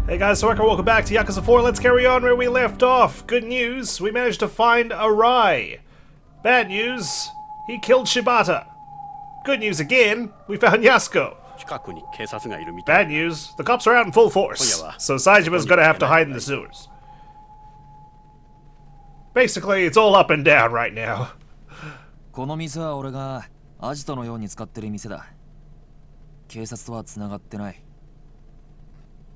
Hey guys, so welcome back to Yakuza 4. Let's carry on where we left off. Good news, we managed to find Arai. Bad news, he killed Shibata. Good news again, we found Yasuko. Bad news, the cops are out in full force, so Saijima's gonna have to hide in the sewers. Basically, it's all up and down right now. この店は俺がアジトのように使ってる店だ。警察とは繋がってない。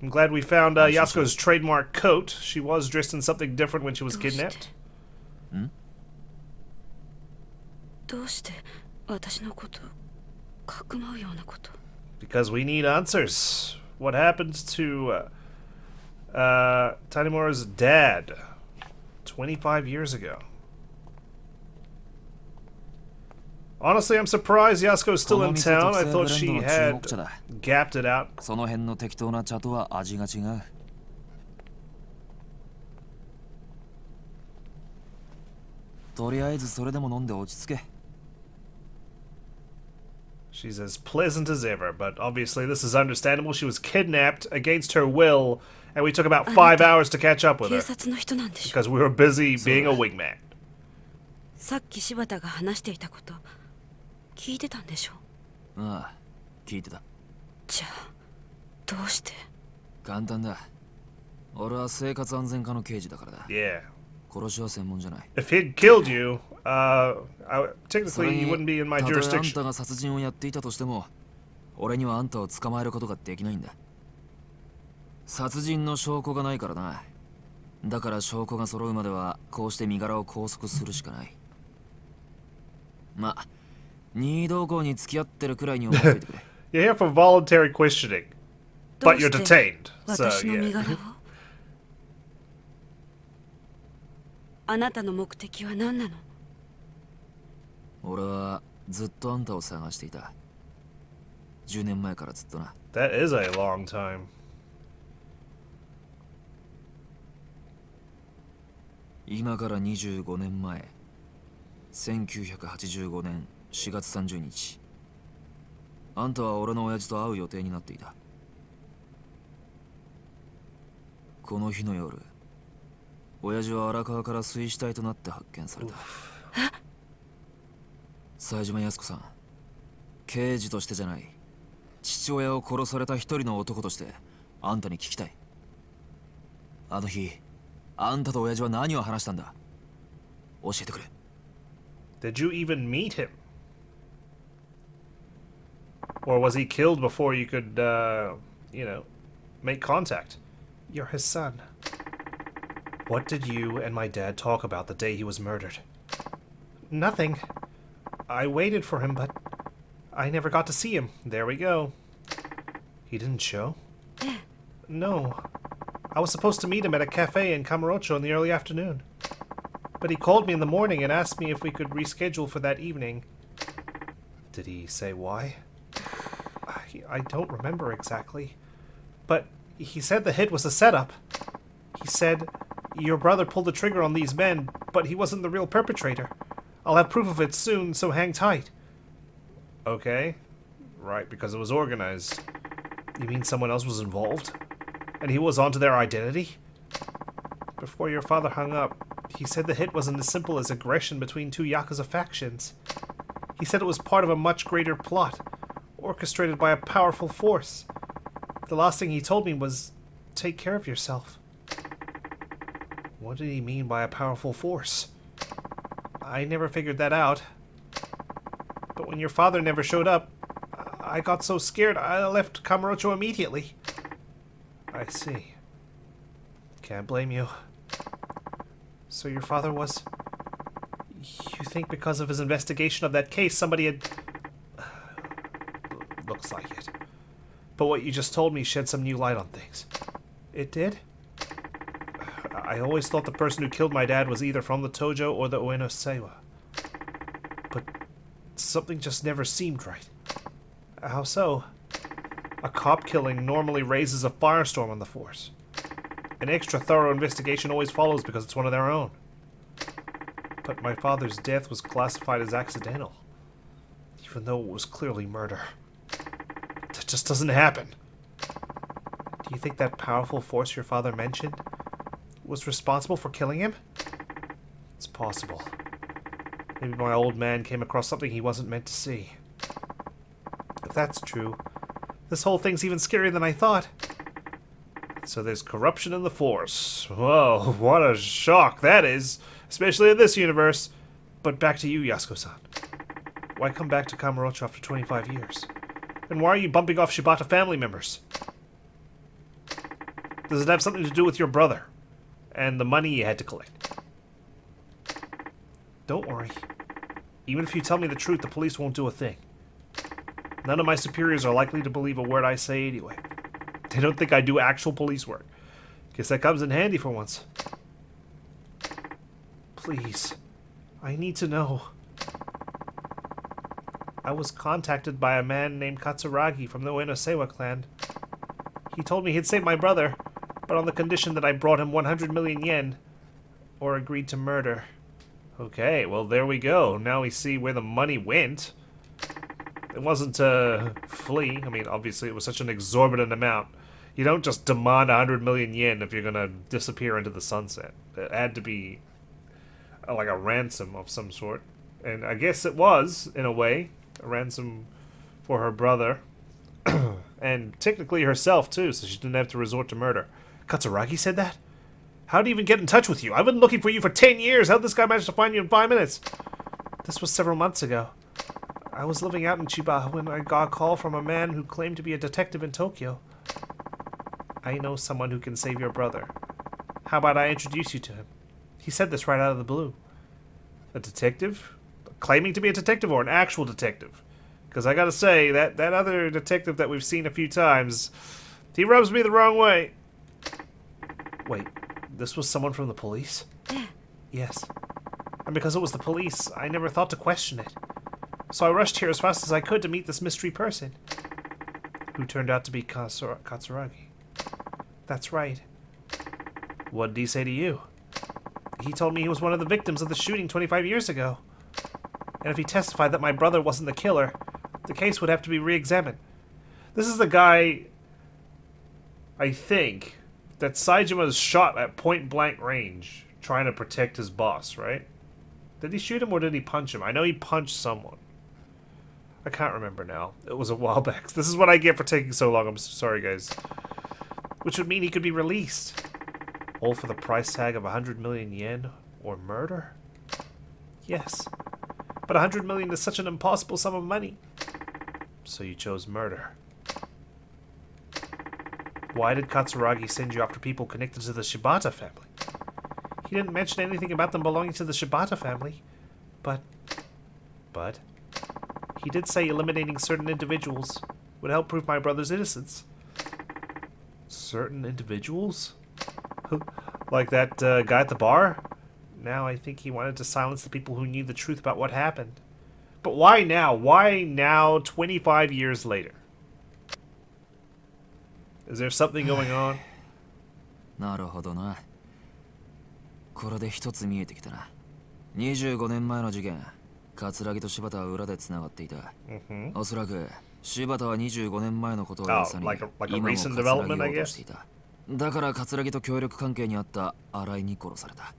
I'm glad we found Yasuko's trademark coat. She was dressed in something different when she was kidnapped. Because we need answers. What happened to Tanimura's dad 25 years ago? Honestly, I'm surprised Yasuko's still in town. I thought she had gapped it out. その辺の適当な茶とは味が違う。とりあえずそれでも飲んで落ち着け。 She's as pleasant as ever, but obviously this is understandable. She was kidnapped against her will, and we took about 5 hours to catch up with her. Because we were busy being a wingman. さっき柴田が話していたこと。 聞いてたんでしょ。ああ、聞いてた。じゃあ、どうして？簡単だ。俺は生活安全課の刑事だからだ。Yeah. 殺しは専門じゃない。If he'd killed you, technically you wouldn't be in my たとえ jurisdiction. あんたが殺人をやっていたとしても、俺にはあんたを捕まえることができないんだ。殺人の証拠がないからな。だから証拠が揃うまではこうして身柄を拘束するしかない。まあ。 任意同行に付き合ってるくらいに思っていてくれ。You're here for voluntary questioning, but you're detained. So, 私の身 yeah. 柄を。あなたの目的は何なの？俺はずっとあんたを探していた。10年前からずっとな。That is a long time. 今から25年前、1985年 4月30日、あんたは俺の親父と会う予定になっていた。この日の夜、親父は荒川から水死体となって発見された。冴島靖子さん、刑事としてじゃない、父親を殺された一人の男としてあんたに聞きたい。あの日、あんたと親父は何を話したんだ？教えてくれ。Did you even meet him? Or was he killed before you could, you know, make contact? You're his son. What did you and my dad talk about the day he was murdered? Nothing. I waited for him, but I never got to see him. There we go. He didn't show? No. I was supposed to meet him at a cafe in Kamurocho in the early afternoon. But he called me in the morning and asked me if we could reschedule for that evening. Did he say why? I don't remember exactly. But he said the hit was a setup. He said, your brother pulled the trigger on these men, but he wasn't the real perpetrator. I'll have proof of it soon, so hang tight. Okay. Right, because it was organized. You mean someone else was involved? And he was onto their identity? Before your father hung up, he said the hit wasn't as simple as aggression between two Yakuza factions. He said it was part of a much greater plot, orchestrated by a powerful force. The last thing he told me was, take care of yourself. What did he mean by a powerful force? I never figured that out. But when your father never showed up, I got so scared I left Kamurocho immediately. I see. Can't blame you. So your father was... You think because of his investigation of that case, somebody had... Looks like it. But what you just told me shed some new light on things. It did? I always thought the person who killed my dad was either from the Tojo or the Ueno Seiwa. But something just never seemed right. How so? A cop killing normally raises a firestorm on the force. An extra thorough investigation always follows because it's one of their own. But my father's death was classified as accidental, even though it was clearly murder. That just doesn't happen. Do you think that powerful force your father mentioned was responsible for killing him? It's possible. Maybe my old man came across something he wasn't meant to see. If that's true, this whole thing's even scarier than I thought. So there's corruption in the Force. Whoa, what a shock that is, especially in this universe. But back to you, Yasuko-san. Why come back to Kamurocho after 25 years? And why are you bumping off Shibata family members? Does it have something to do with your brother and the money you had to collect? Don't worry. Even if you tell me the truth, the police won't do a thing. None of my superiors are likely to believe a word I say anyway. They don't think I do actual police work. Guess that comes in handy for once. Please, I need to know. I was contacted by a man named Katsuragi from the Uenosewa clan. He told me he'd save my brother, but on the condition that I brought him 100 million yen, or agreed to murder. Okay, well there we go. Now we see where the money went. It wasn't to flee. I mean, obviously it was such an exorbitant amount. You don't just demand 100 million yen if you're gonna disappear into the sunset. It had to be like a ransom of some sort. And I guess it was, in a way, a ransom for her brother. And technically herself, too, so she didn't have to resort to murder. Katsuragi said that? How'd he even get in touch with you? I've been looking for you for 10 years. How'd this guy manage to find you in 5 minutes? This was several months ago. I was living out in Chiba when I got a call from a man who claimed to be a detective in Tokyo. I know someone who can save your brother. How about I introduce you to him? He said this right out of the blue. A detective? Claiming to be a detective or an actual detective? Because I gotta say, that other detective that we've seen a few times, he rubs me the wrong way. Wait, this was someone from the police? Yeah. Yes. And because it was the police, I never thought to question it. So I rushed here as fast as I could to meet this mystery person, who turned out to be Katsuragi. That's right. What did he say to you? He told me he was one of the victims of the shooting 25 years ago. And if he testified that my brother wasn't the killer, the case would have to be re-examined. This is the guy, I think, that Saijima's shot at point-blank range, trying to protect his boss, right? Did he shoot him or did he punch him? I know he punched someone. I can't remember now. It was a while back. This is what I get for taking so long. I'm so sorry, guys. Which would mean he could be released. All for the price tag of 100 million yen or murder? Yes. But 100 million is such an impossible sum of money. So you chose murder. Why did Katsuragi send you after people connected to the Shibata family? He didn't mention anything about them belonging to the Shibata family. But he did say eliminating certain individuals would help prove my brother's innocence. Certain individuals? Like that guy at the bar? Now I think he wanted to silence the people who knew the truth about what happened. But why now? Why now, 25 years later? Is there something going on? なるほどな。これで一つ見えてきたな。25年前の事件、桂木と柴田は裏で繋がっていた。おそらく柴田は25年前のことを餌に今も桂木を落としていた。だから桂木と協力関係にあった新井に殺された。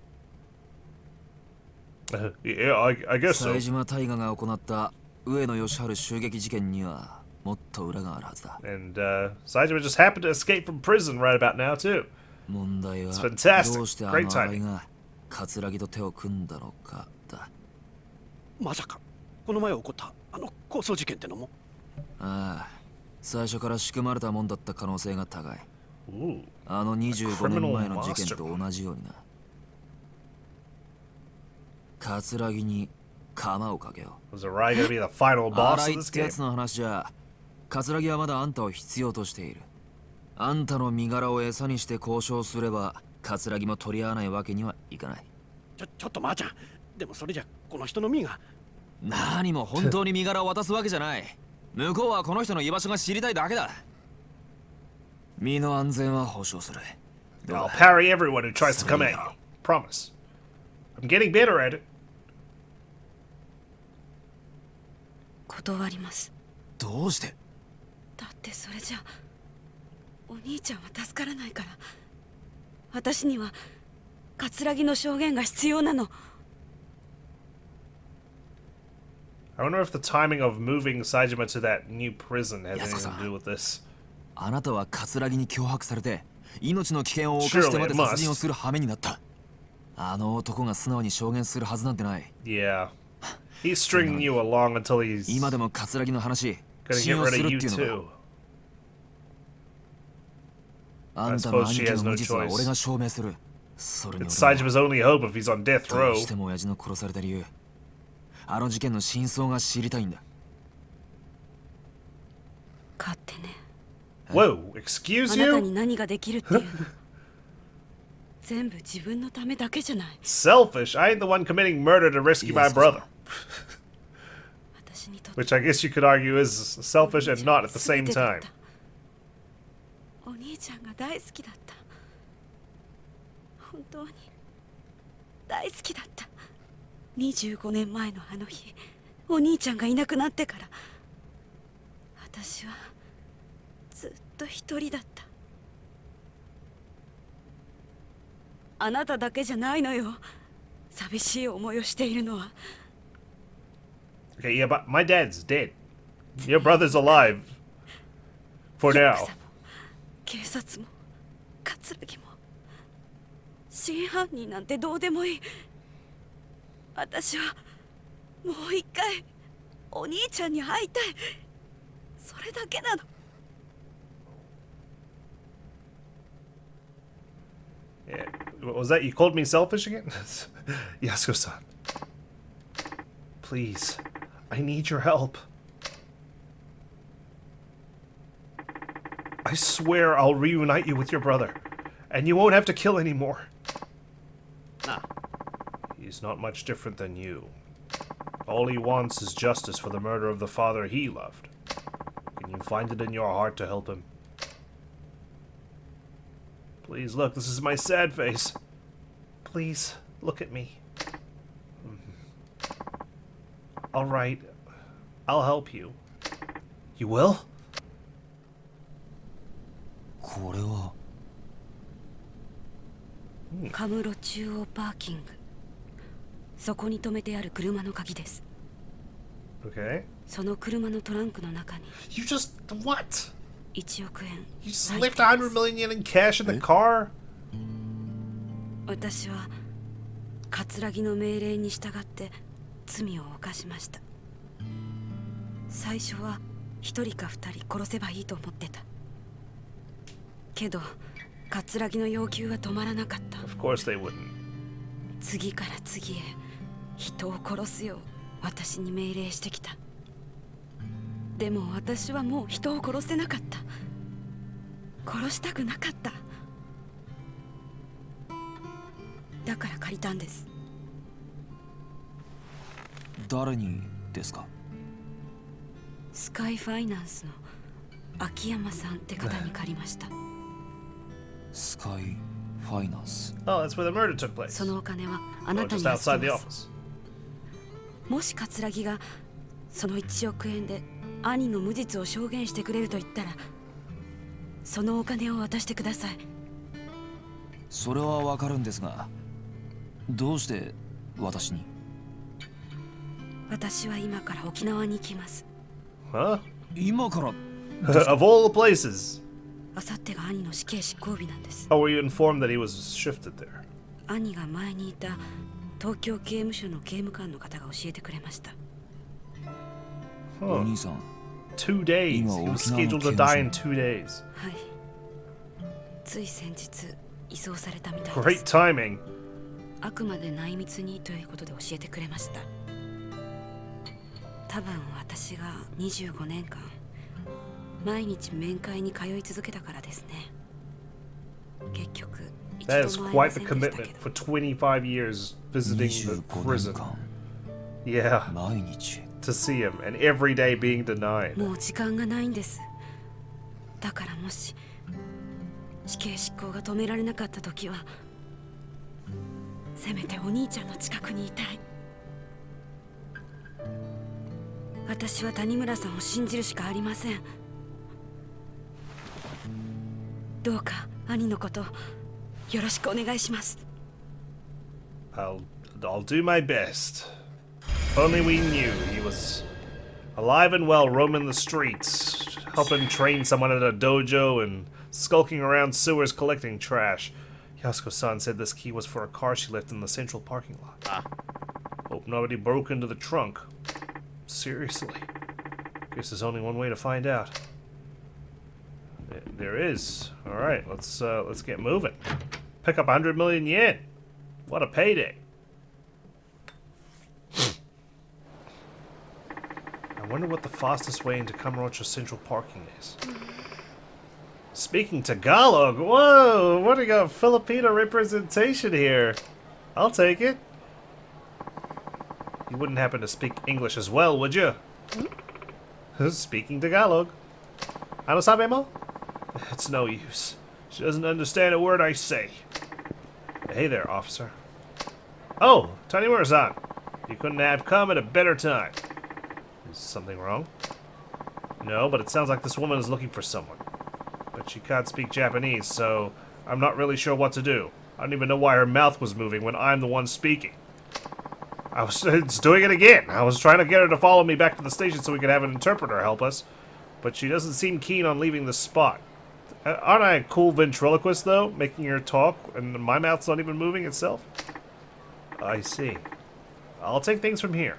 Yeah, I guess so. 冴島大河が行った上野義治襲撃事件にはもっと裏があるはずだ。And Saijima just happened to escape from prison right about now too. 問題は It's fantastic. どうしてあ Great の timing. 新井が桂木と手を組んだのかだ。まさかこの前起こったあの抗争事件ってのも。ああ、最初から仕組まれたもんだった可能性が高い。Ooh. あの25年前の事件と同じようにな。桂木に鎌をかけよう。Was Arai gonna be the final boss 新 of 井っ this てや game? つの話じゃ、桂木はまだあんたを必要としている。あんたの身柄を餌にして交渉すれば、桂木も取り合わないわけにはいかない。ちょっとまーちゃん。でもそれじゃこの人の身が。何も本当に身柄を渡すわけじゃない。向こうはこの人の居場所が知りたいだけだ。身の安全は保証する。I'll parry everyone who tries to come at you. Promise. I'm getting better at it. 断ります。どうして？だってそれじゃお兄ちゃんは助からないから、私には葛城の証言が必要なの。 I wonder if the timing of moving Saejima to that new prison has anything Yakuza. to do with this. あなたは葛城に脅迫されて命の危険を冒してまで殺人をする羽目になった。あの男が素直に証言するはずなんてない。 Yeah. He's stringing you along until he's 今でも葛城の話 gonna 信 get 用 rid す of るっ you ていうの too. か。あんたの I suppose 兄 she 貴 has の no 無実は choice. 俺が証明する。それに It's 俺は Saejima's only hope if he's on death どう row. しても親父の殺された理由、あの事件の真相が知りたいんだ。勝手ね。 Whoa, あ excuse なた you? に何ができるっていうの。全部自分のためだけじゃない。 Selfish. I ain't the one committing murder to rescue my Yes, brother. 私にとって Which I guess you could argue is selfish and not at the same time. お兄ちゃんが大好きだった。本当に大好きだった。25年前のあの日、お兄ちゃんがいなくなってから私はずっと一人だった。あなただけじゃないのよ、寂しい思いをしているのは。 Okay, yeah, but my dad's dead. Your brother's alive. For ヤ now. クザも警察も葛城も真犯人なんてどうでもいい。私はもう一回お兄ちゃんに会いたい。それだけなの。 Yeah. What was that? You called me selfish again? Yasuko-san. Please. I need your help. I swear I'll reunite you with your brother. And you won't have to kill anymore. なあ、 He's not much different than you. All he wants is justice for the murder of the father he loved. Can you find it in your heart to help him? Please look, this is my sad face. Please, look at me. Alright, I'll help you. You will? これはカムロ中央パーキング。そこに止めてある車の鍵です。 Okay. その車のトランクの中に You just, what? 1億円 You just 入っ left ていま100す。 million yen in cash in the car? 私は葛城の命令に従って罪を犯しました。最初は1人か2人殺せばいいと思ってた。けど葛城の要求は止まらなかった。 Of course they wouldn't. 次から次へ人を殺すよう私に命令してきた。でも私はもう人を殺せなかった。殺したくなかった。だから借りたんです。誰にですか？スカイファイナンスの秋山さんって方に借りました。スカイファイナンス。 Oh, that's where the murder took place. そのお金はあ Oh, なた just に預 outside け the ます。 office. もし葛城がその1億円で兄の無実を証言してくれると言ったら、そのお金を渡してください。それはわかるんですが、どうして私に？私は今から沖縄に行きます。 Huh? 今から？ Of all the places. あさってが兄の死刑執行日なんです。 How were you informed that he was shifted there? 兄が前にいた東京刑務所の刑務官の方が教えてくれました。お Huh. 兄さん、 2 days. He was scheduled to die in 2 days. はい。つい先日移送されたみたいで Great す。 timing. あくまで内密にということで教えてくれました。多分私が25年間毎日面会に通い続けたからですね。結局一 That is 度も会いま quite せ the んでしたけ commitment ど。 for 25 years visiting the 25 prison. 年間 Yeah, 毎日。 to see him, and every day being denied. もう時間がないんです。だからもし死刑執行が止められなかった時はせめてお兄ちゃんの近くにいたい。私は谷村さんを信じるしかありません。どうか兄のことよろしくお願いします。 I'll do my best. If only we knew he was alive and well roaming the streets, helping train someone at a dojo and skulking around sewers collecting trash. Yasuko-san said this key was for a car she left in the central parking lot. Hope nobody broke into the trunk. Seriously. Guess there's only one way to find out. There is. Alright, let's get moving. Pick up 100 million yen. What a payday. I wonder what the fastest way into Kamurocho Central Parking is. Speaking Tagalog? Whoa! What do you got? Filipino representation here. I'll take it. You wouldn't happen to speak English as well, would you? Speaking Tagalog. Ano sabi mo? It's no use. She doesn't understand a word I say. Hey there, officer. Oh, Tanimura-san. You couldn't have come at a better time. Is something wrong? No, but it sounds like this woman is looking for someone. But she can't speak Japanese, so I'm not really sure what to do. I don't even know why her mouth was moving when I'm the one speaking. It's doing it again. I was trying to get her to follow me back to the station so we could have an interpreter help us, but she doesn't seem keen on leaving the spot. Aren't I a cool ventriloquist, though, making her talk, and my mouth's not even moving itself? I see. I'll take things from here.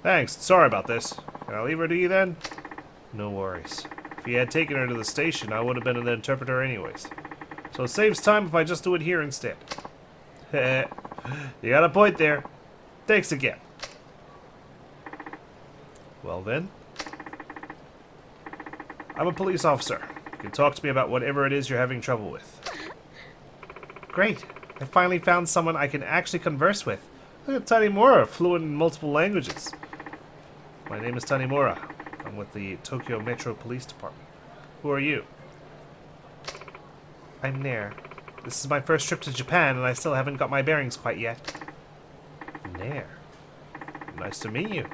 Thanks. Sorry about this. Can I leave her to you, then? No worries. If you had taken her to the station, I would have been an interpreter anyways. So it saves time if I just do it here instead. You got a point there. Thanks again. Well then. I'm a police officer. You can talk to me about whatever it is you're having trouble with. Great. I finally found someone I can actually converse with. Look at Tanimura, fluent in multiple languages. My name is Tanimura. I'm with the Tokyo Metro Police Department. Who are you? I'm Nair. This is my first trip to Japan, and I still haven't got my bearings quite yet. Nair. Nice to meet you.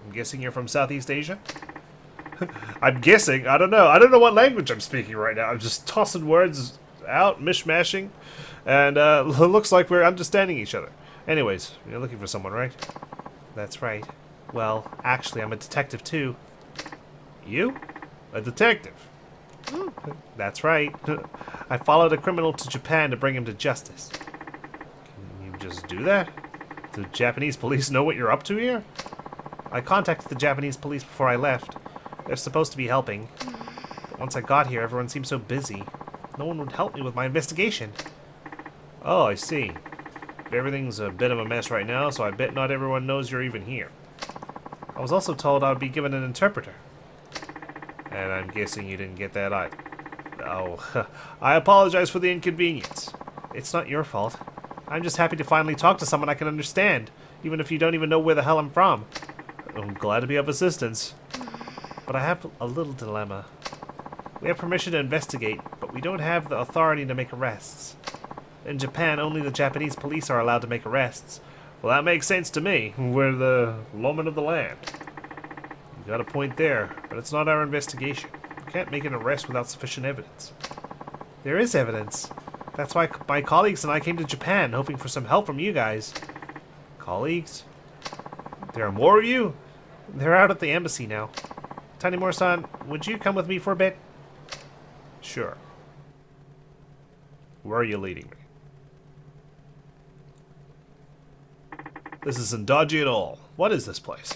I'm guessing you're from Southeast Asia? I'm guessing. I don't know. I don't know what language I'm speaking right now. I'm just tossing words out, mishmashing, and it looks like we're understanding each other. Anyways, you're looking for someone, right? That's right. Well, actually, I'm a detective too. You? A detective? That's right. I followed a criminal to Japan to bring him to justice. Can you just do that? The Japanese police know what you're up to here? I contacted the Japanese police before I left. They're supposed to be helping. But once I got here, everyone seemed so busy. No one would help me with my investigation. Oh, I see. Everything's a bit of a mess right now, so I bet not everyone knows you're even here. I was also told I would be given an interpreter. And I'm guessing you didn't get that either. Oh, I apologize for the inconvenience. It's not your fault. I'm just happy to finally talk to someone I can understand, even if you don't even know where the hell I'm from. I'm glad to be of assistance. But I have a little dilemma. We have permission to investigate, but we don't have the authority to make arrests. In Japan, only the Japanese police are allowed to make arrests. Well, that makes sense to me. We're the lawmen of the land. You got a point there, but it's not our investigation. We can't make an arrest without sufficient evidence. There is evidence. That's why my colleagues and I came to Japan, hoping for some help from you guys. Colleagues? There are more of you? They're out at the embassy now. Tanimura-san, would you come with me for a bit? Sure. Where are you leading me? This isn't dodgy at all. What is this place?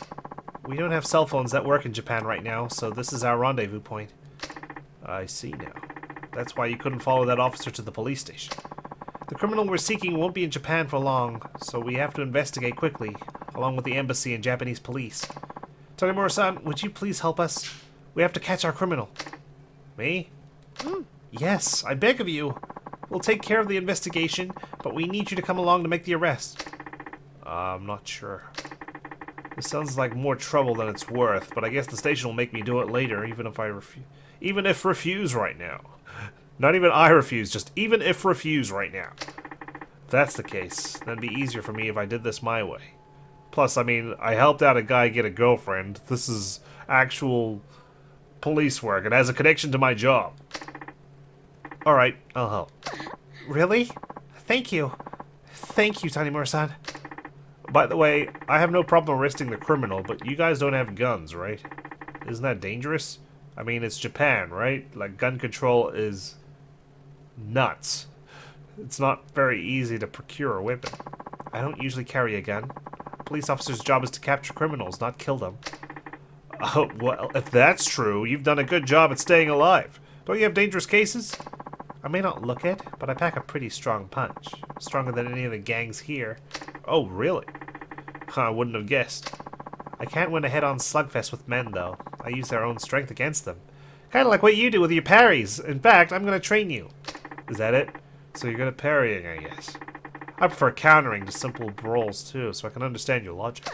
We don't have cell phones that work in Japan right now, so this is our rendezvous point. I see now. That's why you couldn't follow that officer to the police station. The criminal we're seeking won't be in Japan for long, so we have to investigate quickly, along with the embassy and Japanese police. Tanimura-san, would you please help us? We have to catch our criminal. Me? Yes, I beg of you. We'll take care of the investigation, but we need you to come along to make the arrest. I'm not sure. This sounds like more trouble than it's worth, but I guess the station will make me do it later, even if refuse right now. Not even I refuse, just even if refuse right now. If that's the case, then it'd be easier for me if I did this my way. Plus, I mean, I helped out a guy get a girlfriend. This is actual police work. It has a connection to my job. Alright, I'll help. Really? Thank you. Thank you, Tanimura-san. By the way, I have no problem arresting the criminal, but you guys don't have guns, right? Isn't that dangerous? I mean, it's Japan, right? Like, gun control is nuts. It's not very easy to procure a weapon. I don't usually carry a gun. A police officer's job is to capture criminals, not kill them. Oh, well, if that's true, you've done a good job at staying alive. Don't you have dangerous cases? I may not look it, but I pack a pretty strong punch. Stronger than any of the gangs here. Oh, really? I wouldn't have guessed. I can't win a head-on slugfest with men, though. I use their own strength against them. Kinda like what you do with your parries. In fact, I'm gonna train you. Is that it? So you're good at parrying, I guess. I prefer countering to simple brawls, too, so I can understand your logic.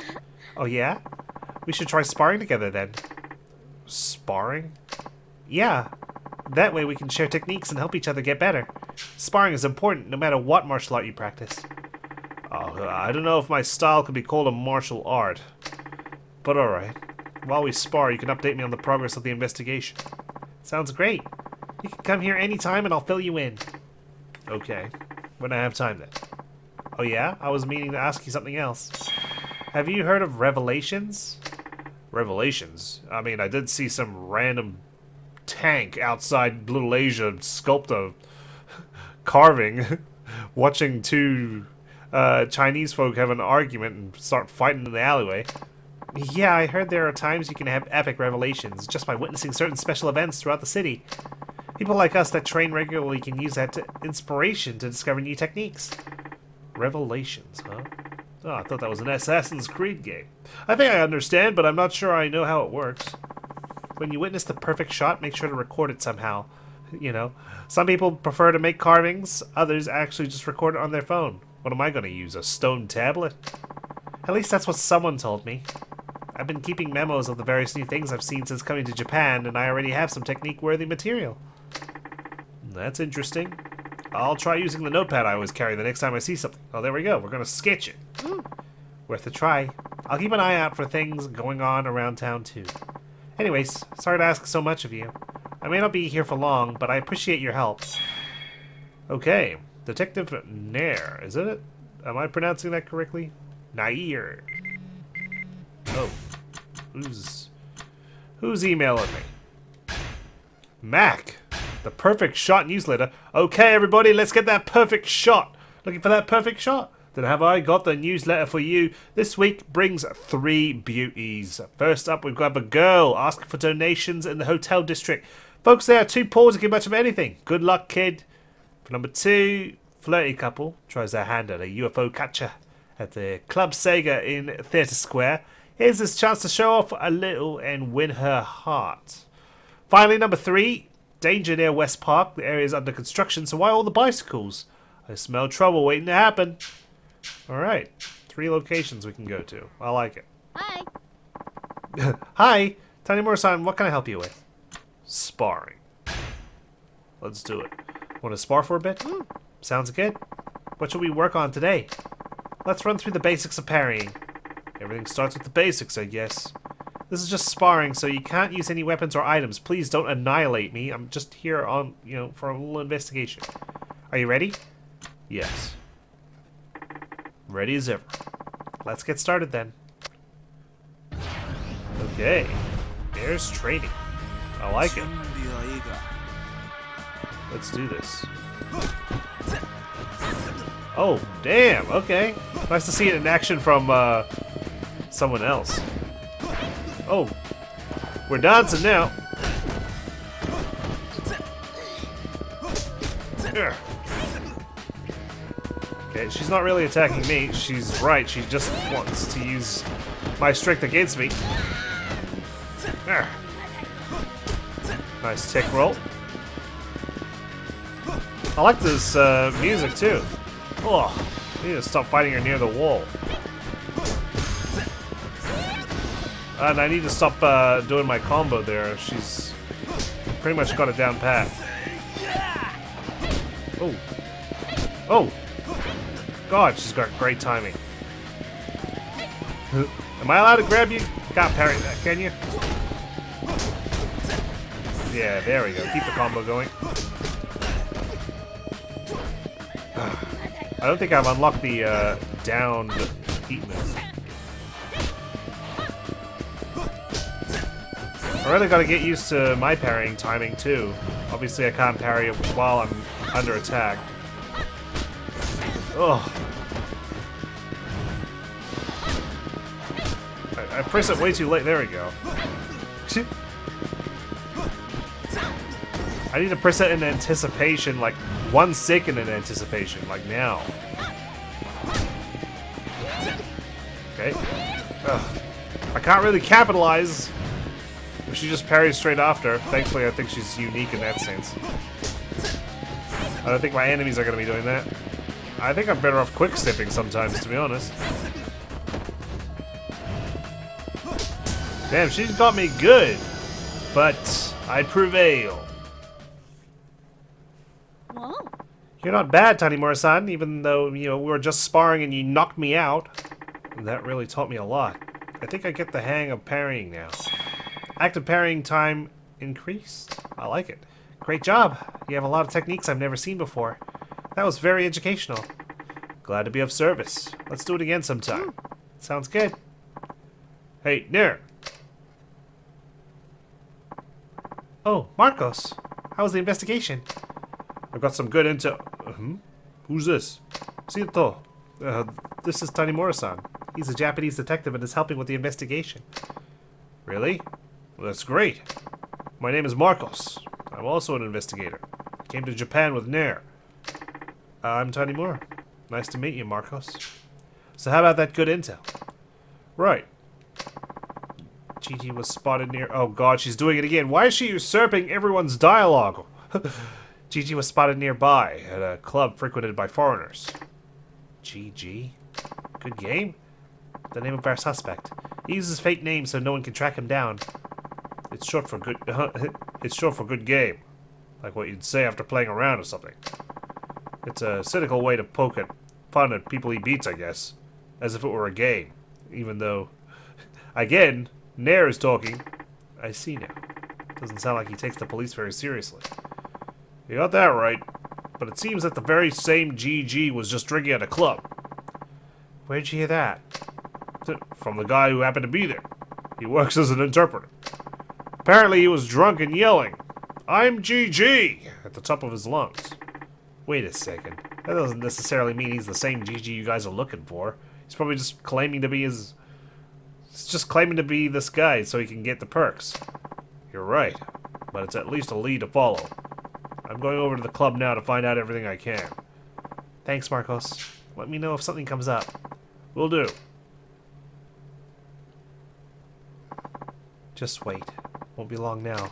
Oh, yeah? We should try sparring together, then. Sparring? Yeah. That way we can share techniques and help each other get better. Sparring is important no matter what martial art you practice. Oh, I don't know if my style could be called a martial art. But alright. While we spar, you can update me on the progress of the investigation. Sounds great. You can come here anytime and I'll fill you in. Okay. When I have time then. Oh yeah? I was meaning to ask you something else. Have you heard of Revelations? Revelations? I mean, I did see some random tank outside Little Asia sculpt a carving, watching two Chinese folk have an argument and start fighting in the alleyway. Yeah, I heard there are times you can have epic revelations just by witnessing certain special events throughout the city. People like us that train regularly can use that inspiration to discover new techniques. Revelations, huh? Oh, I thought that was an Assassin's Creed game. I think I understand, but I'm not sure I know how it works. When you witness the perfect shot, make sure to record it somehow. You know, some people prefer to make carvings, others actually just record it on their phone. What am I going to use, a stone tablet? At least that's what someone told me. I've been keeping memos of the various new things I've seen since coming to Japan, and I already have some technique-worthy material. That's interesting. I'll try using the notepad I always carry the next time I see something. Oh, there we go. We're going to sketch it. Worth a try. I'll keep an eye out for things going on around town, too. Anyways, sorry to ask so much of you. I may not be here for long, but I appreciate your help. Okay. Detective Nair, is it? Am I pronouncing that correctly? Nair. Oh. Who's emailing me? Mac. The Perfect Shot newsletter. Okay, everybody, let's get that perfect shot. Looking for that perfect shot? Then have I got the newsletter for you. This week brings 3 beauties. First up, we've got a girl asking for donations in the hotel district. Folks there are too poor to give much of anything. Good luck, kid. For number 2, flirty couple tries their hand at a UFO catcher at the Club Sega in Theatre Square. Here's his chance to show off a little and win her heart. Finally, number 3, danger near West Park. The area is under construction, so why all the bicycles? I smell trouble waiting to happen. Alright, 3 locations we can go to. I like it. Hi. Hi, Tanimura-san, what can I help you with? Sparring. Let's do it. Want to spar for a bit? Sounds good. What should we work on today? Let's run through the basics of parrying. Everything starts with the basics, I guess. This is just sparring, so you can't use any weapons or items. Please don't annihilate me. I'm just here on, for a little investigation. Are you ready? Yes. Ready as ever. Let's get started then. Okay. There's training. I like it. Let's do this. Oh, damn. Okay. Nice to see it in action from someone else. Oh. We're dancing now. Okay, she's not really attacking me. She's right. She just wants to use my strength against me. Nice tick roll. I like this music too. Oh, I need to stop fighting her near the wall. And I need to stop doing my combo there. She's pretty much got it down pat. Oh. Oh. God, she's got great timing. Am I allowed to grab you? Can't parry that, can you? Yeah, there we go. Keep the combo going. I don't think I've unlocked the downed heat move. I really gotta get used to my parrying timing too. Obviously I can't parry while I'm under attack. Ugh. I press it way too late. There we go. I need to press it in anticipation, like 1 second in anticipation, like now. Okay. Ugh. I can't really capitalize if she just parries straight after. Thankfully, I think she's unique in that sense. I don't think my enemies are going to be doing that. I think I'm better off quick-stepping sometimes, to be honest. Damn, she's got me good, but I prevail. Whoa. You're not bad, Tanimura-san, even though, you know, we were just sparring and you knocked me out. That really taught me a lot. I think I get the hang of parrying now. Active parrying time increased. I like it. Great job. You have a lot of techniques I've never seen before. That was very educational. Glad to be of service. Let's do it again sometime. Sounds good. Hey, Nair. Oh, Marcos. How was the investigation? I've got some good intel. Who's this? Sito. This is Tanimura-san. He's a Japanese detective and is helping with the investigation. Really? Well, that's great. My name is Marcos. I'm also an investigator. I came to Japan with Nair. I'm Tanimura. Nice to meet you, Marcos. So how about that good intel? Right. Gigi was spotted near... Oh god, she's doing it again. Why is she usurping everyone's dialogue? Gigi was spotted nearby at a club frequented by foreigners. Gigi? Good game? The name of our suspect. He uses fake names so no one can track him down. It's short for good... it's short for good game. Like what you'd say after playing around or something. It's a cynical way to poke at fun at people he beats, I guess. As if it were a game. Even though... Again, Nair is talking. I see now. Doesn't sound like he takes the police very seriously. You got that right. But it seems that the very same GG was just drinking at a club. Where'd you hear that? From the guy who happened to be there. He works as an interpreter. Apparently he was drunk and yelling, "I'm GG!" at the top of his lungs. Wait a second. That doesn't necessarily mean he's the same GG you guys are looking for. He's probably just claiming to be his... He's just claiming to be this guy so he can get the perks. You're right. But it's at least a lead to follow. I'm going over to the club now to find out everything I can. Thanks, Marcos. Let me know if something comes up. Will do. Just wait. Won't be long now.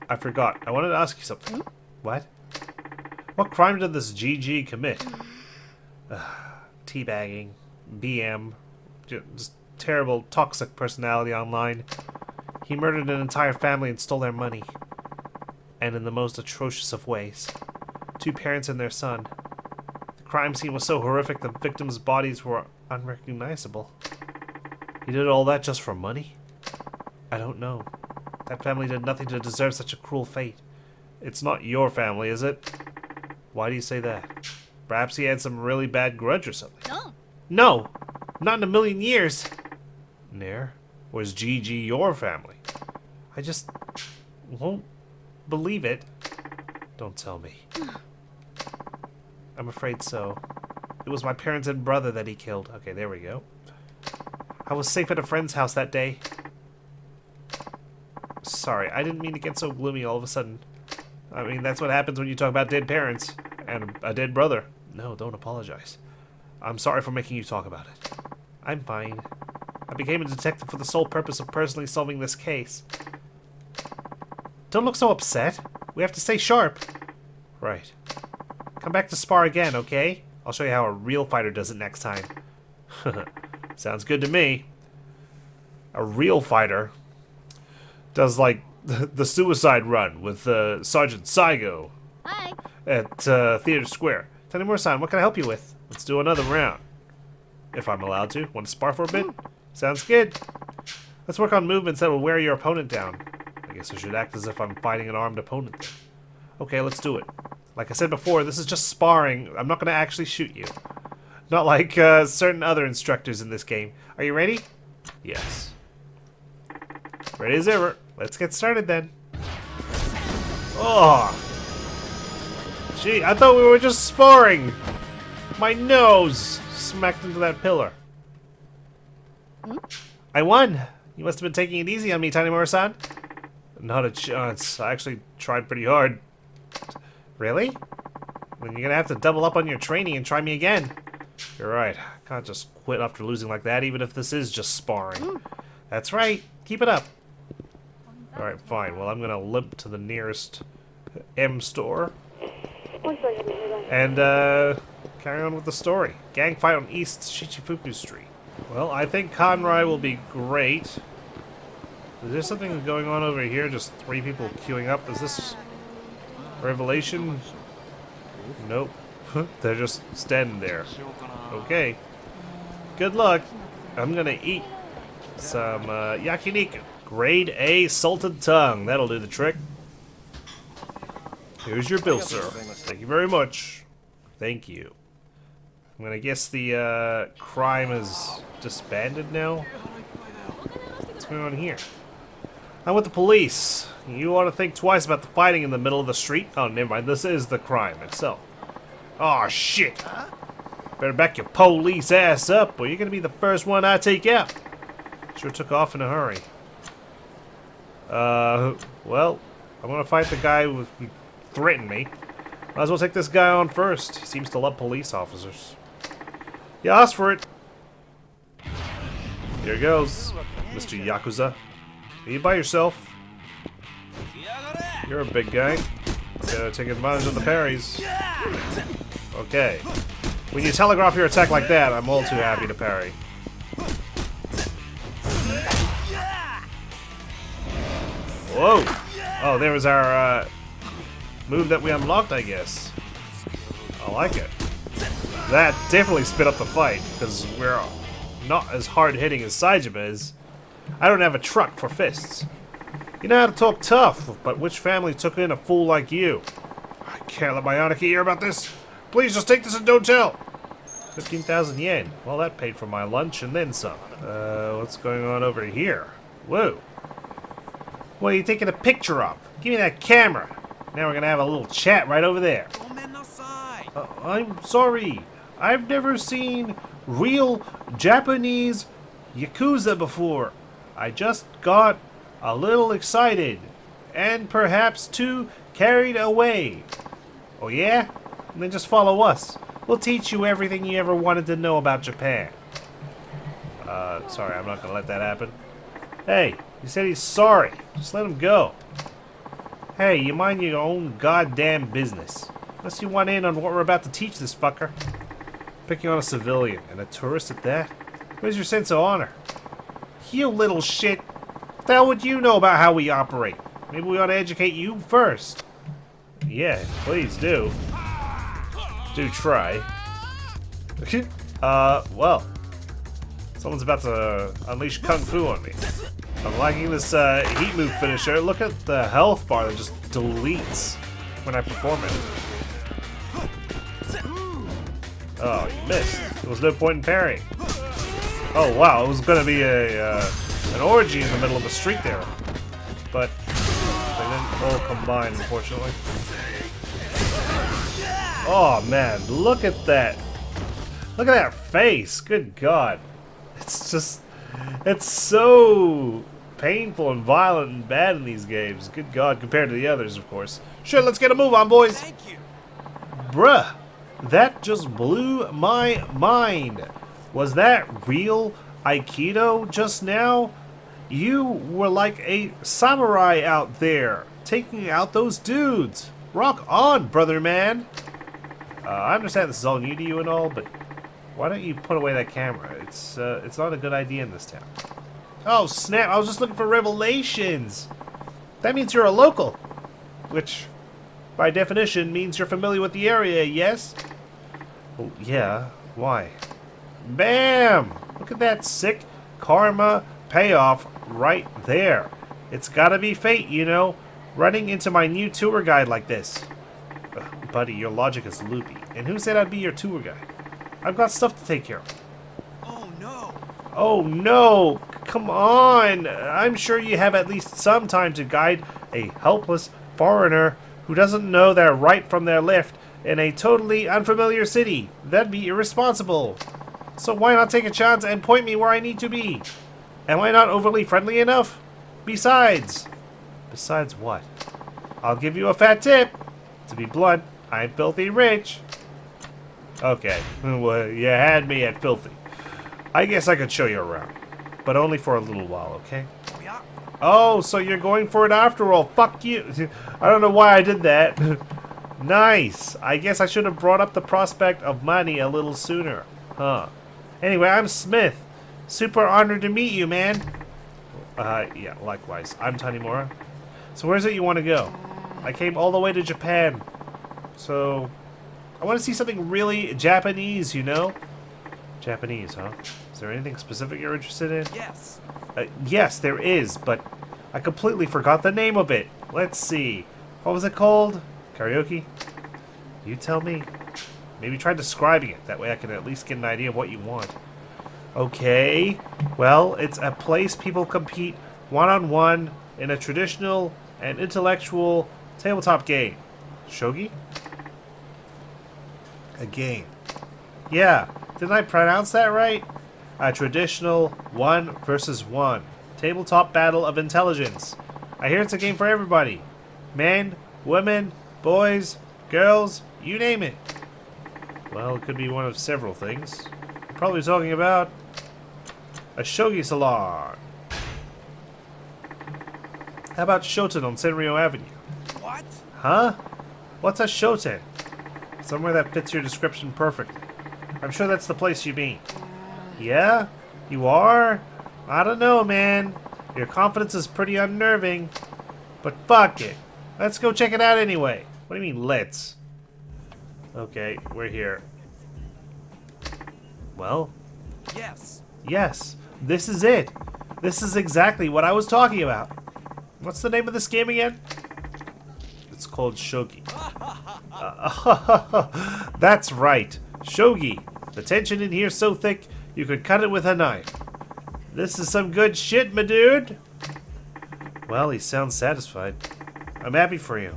I forgot. I wanted to ask you something. What? What crime did this GG commit? Teabagging. BM. Just terrible, toxic personality online. He murdered an entire family and stole their money. And in the most atrocious of ways. 2 parents and their son. The crime scene was so horrific the victims' bodies were unrecognizable. He did all that just for money? I don't know. That family did nothing to deserve such a cruel fate. It's not your family, is it? Why do you say that? Perhaps he had some really bad grudge or something. No. No! Not in a million years! Nair, was GG your family? I just won't believe it. Don't tell me. I'm afraid so. It was my parents and brother that he killed. Okay, there we go. I was safe at a friend's house that day. Sorry, I didn't mean to get so gloomy all of a sudden. I mean, that's what happens when you talk about dead parents and a dead brother. No, don't apologize. I'm sorry for making you talk about it. I'm fine. I became a detective for the sole purpose of personally solving this case. Don't look so upset. We have to stay sharp. Right. Come back to spar again, okay? I'll show you how a real fighter does it next time. Sounds good to me. A real fighter does like the suicide run with Sergeant Saigo Hi. at Theater Square. Tanimura-san, what can I help you with? Let's do another round. If I'm allowed to. Want to spar for a bit? Sounds good. Let's work on movements that will wear your opponent down. I guess I should act as if I'm fighting an armed opponent then. Okay, let's do it. Like I said before, this is just sparring. I'm not going to actually shoot you. Not like certain other instructors in this game. Are you ready? Yes. Ready as ever. Let's get started then. Oh! Gee, I thought we were just sparring! My nose smacked into that pillar. I won! You must have been taking it easy on me, Tanimura-san. Not a chance. I actually tried pretty hard. Really? Then you're gonna have to double up on your training and try me again. You're right. I can't just quit after losing like that, even if this is just sparring. That's right. Keep it up. Alright, fine. Well, I'm gonna limp to the nearest M store. And, carry on with the story. Gang fight on East Shichifuku Street. Well, I think Conroy will be great. Is there something going on over here? Just 3 people queuing up? Is this Revelation? Nope. They're just standing there. Okay. Good luck. I'm gonna eat some yakiniku. Grade A salted tongue. That'll do the trick. Here's your bill, sir. Thank you very much. Thank you. I'm gonna guess the crime is disbanded now. What's going on here? I'm with the police. You ought to think twice about the fighting in the middle of the street. Oh, never mind. This is the crime itself. Oh, shit. Better back your police ass up, or you're gonna be the first one I take out. Sure took off in a hurry. Well, I'm gonna fight the guy who threatened me. Might as well take this guy on first. He seems to love police officers. You asked for it. Here goes, Mr. Yakuza. Are you by yourself? You're a big guy. Gotta take advantage of the parries. Okay. When you telegraph your attack like that, I'm all too happy to parry. Whoa! Oh, there was our move that we unlocked, I guess. I like it. That definitely sped up the fight, because we're not as hard-hitting as Saejima is. I don't have a truck for fists. You know how to talk tough, but which family took in a fool like you? I can't let my Aniki hear about this. Please just take this and don't tell. 15,000 yen. Well, that paid for my lunch and then some. What's going on over here? Whoa. What are you taking a picture of? Give me that camera. Now we're gonna have a little chat right over there. I'm sorry. I've never seen real Japanese Yakuza before. I just got a little excited. And perhaps too carried away. Oh yeah? And then just follow us. We'll teach you everything you ever wanted to know about Japan. Sorry, I'm not gonna let that happen. Hey, he said he's sorry. Just let him go. Hey, you mind your own goddamn business. Unless you want in on what we're about to teach this fucker. Picking on a civilian, and a tourist at that? Where's your sense of honor? You little shit. What the hell would you know about how we operate? Maybe we ought to educate you first. Yeah, please do. Do try. Well. Someone's about to unleash Kung Fu on me. I'm liking this heat move finisher. Look at the health bar that just deletes when I perform it. Oh, you missed. There was no point in parrying. Oh wow, it was gonna be an orgy in the middle of the street there. But they didn't all combine, unfortunately. Oh man, look at that. Look at that face. Good God. It's just, it's so painful and violent and bad in these games. Good God, compared to the others, of course. Sure, let's get a move on, boys. Thank you. Bruh, that just blew my mind. Was that real Aikido just now? You were like a samurai out there, taking out those dudes. Rock on, brother man. I understand this is all new to you and all, but why don't you put away that camera? It's not a good idea in this town. Oh snap! I was just looking for revelations. That means you're a local, which, by definition, means you're familiar with the area. Yes? Oh yeah. Why? Bam! Look at that sick karma payoff right there. It's gotta be fate, you know, running into my new tour guide like this. Buddy, your logic is loopy. And who said I'd be your tour guide? I've got stuff to take care of. Oh no! Oh no! Come on! I'm sure you have at least some time to guide a helpless foreigner who doesn't know their right from their left in a totally unfamiliar city. That'd be irresponsible. So why not take a chance and point me where I need to be? Am I not overly friendly enough? Besides what? I'll give you a fat tip. To be blunt, I'm filthy rich. Okay, well, you had me at filthy. I guess I could show you around. But only for a little while, okay? Oh, so you're going for it after all. Fuck you. I don't know why I did that. Nice. I guess I should have brought up the prospect of money a little sooner. Huh. Anyway, I'm Smith. Super honored to meet you, man. Yeah, likewise. I'm Tanimura. So where's it you want to go? I came all the way to Japan. So, I want to see something really Japanese, you know? Japanese, huh? Is there anything specific you're interested in? Yes. Yes, there is, but I completely forgot the name of it. Let's see. What was it called? Karaoke? You tell me. Maybe try describing it. That way I can at least get an idea of what you want. Okay. Well, it's a place people compete one-on-one in a traditional and intellectual tabletop game. Shogi? A game. Yeah. Didn't I pronounce that right? A traditional 1 versus 1 tabletop battle of intelligence. I hear it's a game for everybody. Men, women, boys, girls, you name it. Well, it could be one of several things. You're probably talking about a shogi salon. How about Shoten on Senryo Avenue? What? Huh? What's a Shoten? Somewhere that fits your description perfectly. I'm sure that's the place you mean. Yeah? You are? I don't know, man. Your confidence is pretty unnerving. But fuck it. Let's go check it out anyway. What do you mean, let's? Okay, we're here. Well? Yes. Yes. This is it. This is exactly what I was talking about. What's the name of this game again? It's called Shogi. That's right. Shogi. The tension in here's so thick, you could cut it with a knife. This is some good shit, my dude. Well, he sounds satisfied. I'm happy for you.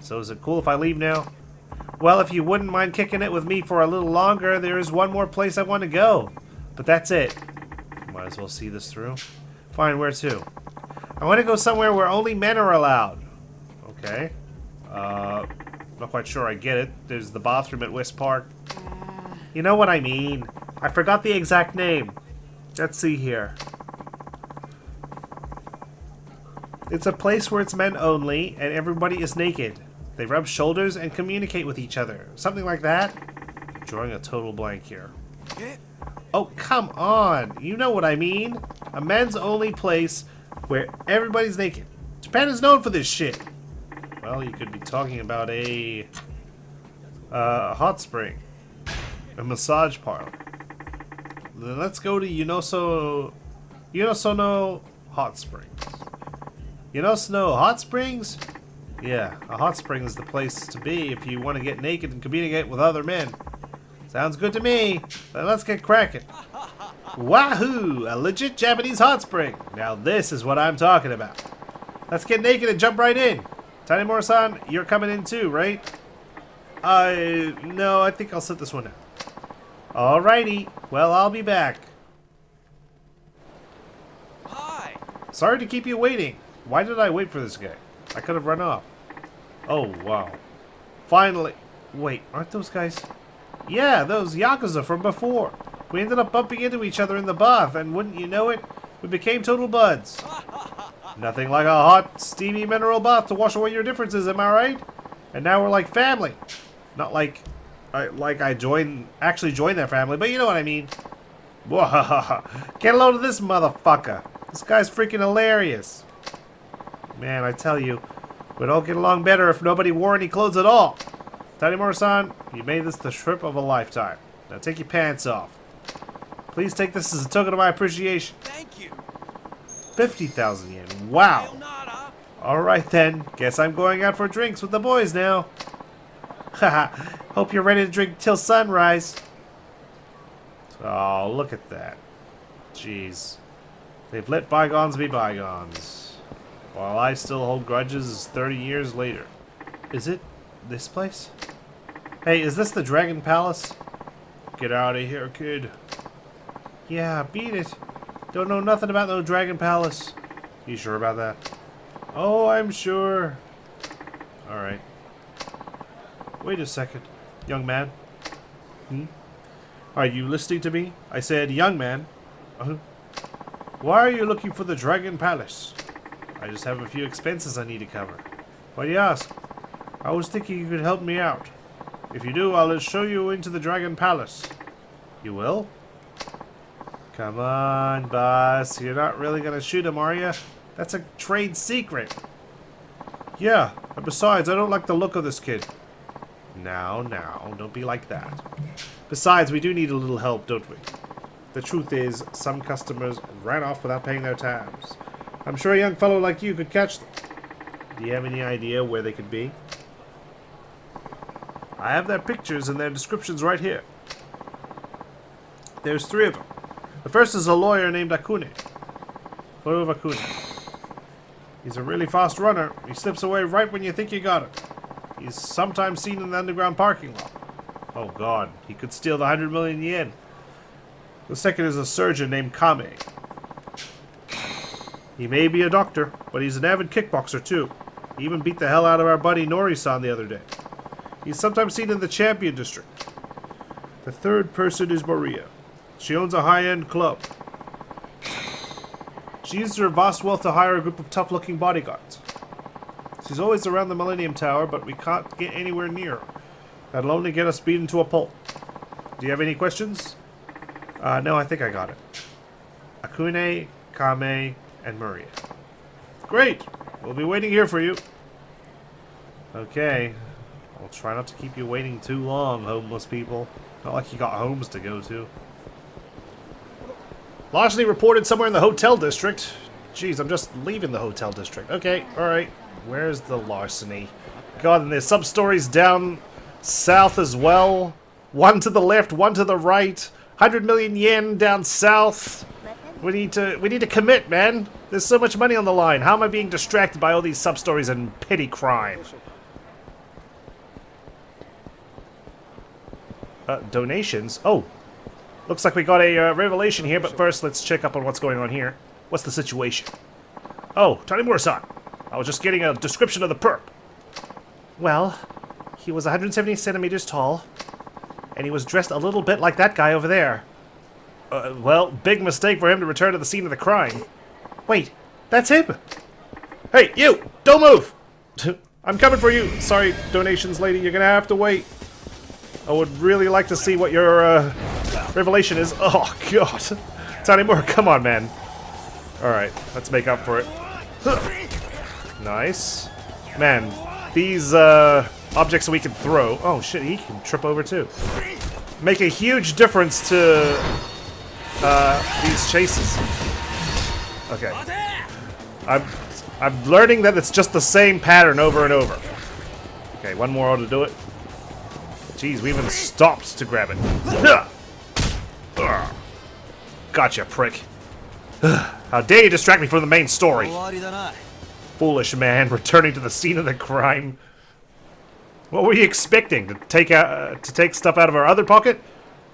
So is it cool if I leave now? Well, if you wouldn't mind kicking it with me for a little longer, there is one more place I want to go. But that's it. Might as well see this through. Fine, where to? I want to go somewhere where only men are allowed. Okay. Not quite sure I get it. There's the bathroom at West Park. You know what I mean. I forgot the exact name. Let's see here. It's a place where it's men only, and everybody is naked. They rub shoulders and communicate with each other. Something like that. Drawing a total blank here. Oh, come on. You know what I mean. A men's only place where everybody's naked. Japan is known for this shit. Well, you could be talking about a hot spring. A massage parlor. Then let's go to Yunosono Hot Springs. Yunosono Hot Springs? Yeah, a hot spring is the place to be if you want to get naked and communicate with other men. Sounds good to me. Then let's get cracking. Wahoo! A legit Japanese hot spring. Now this is what I'm talking about. Let's get naked and jump right in. Tanimura-san, you're coming in too, right? No, I think I'll sit this one out. Alrighty. Well, I'll be back. Hi. Sorry to keep you waiting. Why did I wait for this guy? I could have run off. Oh, wow. Finally. Wait, aren't those guys? Yeah, those Yakuza from before. We ended up bumping into each other in the bath, and wouldn't you know it, we became total buds. Nothing like a hot, steamy mineral bath to wash away your differences, am I right? And now we're like family. Not like I actually joined their family, but you know what I mean. Get a load of this motherfucker. This guy's freaking hilarious. Man, I tell you, we'd all get along better if nobody wore any clothes at all. Tanimura-san, you made this the trip of a lifetime. Now take your pants off. Please take this as a token of my appreciation. Thank you. 50,000 yen. Wow. Sayonara. Alright then, guess I'm going out for drinks with the boys now. Haha, hope you're ready to drink till sunrise. Oh, look at that. Jeez. They've let bygones be bygones. While I still hold grudges 30 years later. Is it this place? Hey, is this the Dragon Palace? Get out of here, kid. Yeah, beat it. Don't know nothing about no Dragon Palace. You sure about that? Oh, I'm sure. Alright. Wait a second, young man. Are you listening to me? I said, young man. Why are you looking for the Dragon Palace? I just have a few expenses I need to cover. Why do you ask? I was thinking you could help me out. If you do, I'll show you into the Dragon Palace. You will? Come on, boss. You're not really gonna shoot him, are you? That's a trade secret. Yeah, and besides, I don't like the look of this kid. Now, don't be like that. Besides, we do need a little help, don't we? The truth is, some customers ran off without paying their tabs. I'm sure a young fellow like you could catch them. Do you have any idea where they could be? I have their pictures and their descriptions right here. There's 3 of them. The first is a lawyer named Akune. Photo of Akune. He's a really fast runner. He slips away right when you think you got him. He's sometimes seen in the underground parking lot. Oh god, he could steal the 100 million yen. The second is a surgeon named Kame. He may be a doctor, but he's an avid kickboxer too. He even beat the hell out of our buddy Nori-san the other day. He's sometimes seen in the Champion District. The third person is Maria. She owns a high-end club. She used her vast wealth to hire a group of tough-looking bodyguards. She's always around the Millennium Tower, but we can't get anywhere near her. That'll only get us beaten to a pulp. Do you have any questions? No, I think I got it. Akune, Kame, and Maria. Great! We'll be waiting here for you. Okay. I'll try not to keep you waiting too long, homeless people. Not like you got homes to go to. Larceny reported somewhere in the hotel district. Jeez, I'm just leaving the hotel district. Okay, alright. Where's the larceny? God, and there's sub-stories down south as well. One to the left, one to the right. 100 million yen down south. We need to commit, man. There's so much money on the line. How am I being distracted by all these sub-stories and petty crime? Donations? Oh. Looks like we got a revelation here, but first let's check up on what's going on here. What's the situation? Oh, Tanimura-san. I was just getting a description of the perp. Well, he was 170 centimeters tall, and he was dressed a little bit like that guy over there. Well, big mistake for him to return to the scene of the crime. Wait, that's him! Hey, you! Don't move! I'm coming for you! Sorry, donations lady, you're gonna have to wait. I would really like to see what your, revelation is. Oh, God. Tanimura, come on, man. Alright, let's make up for it. Nice. Man, these, objects that we can throw... Oh, shit, he can trip over, too. Make a huge difference to, these chases. Okay. I'm learning that it's just the same pattern over and over. Okay, one more to do it. Jeez, we even stopped to grab it. Gotcha, prick. How dare you distract me from the main story? Foolish man, returning to the scene of the crime. What were you expecting? To take stuff out of our other pocket?